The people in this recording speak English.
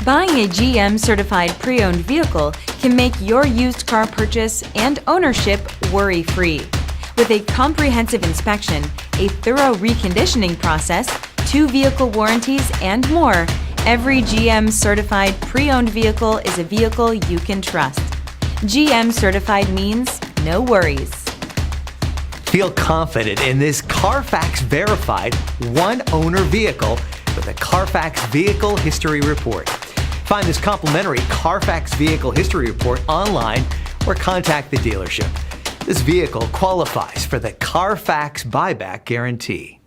Buying a GM certified pre-owned vehicle can make your used car purchase and ownership worry-free. With a comprehensive inspection, a thorough reconditioning process, 2 vehicle warranties, and more, every GM certified pre-owned vehicle is a vehicle you can trust. GM certified means no worries. Feel confident in this CarFax verified one-owner vehicle with a CarFax Vehicle History Report. Find this complimentary CarFax Vehicle History Report online or contact the dealership. This vehicle qualifies for the CarFax Buyback Guarantee.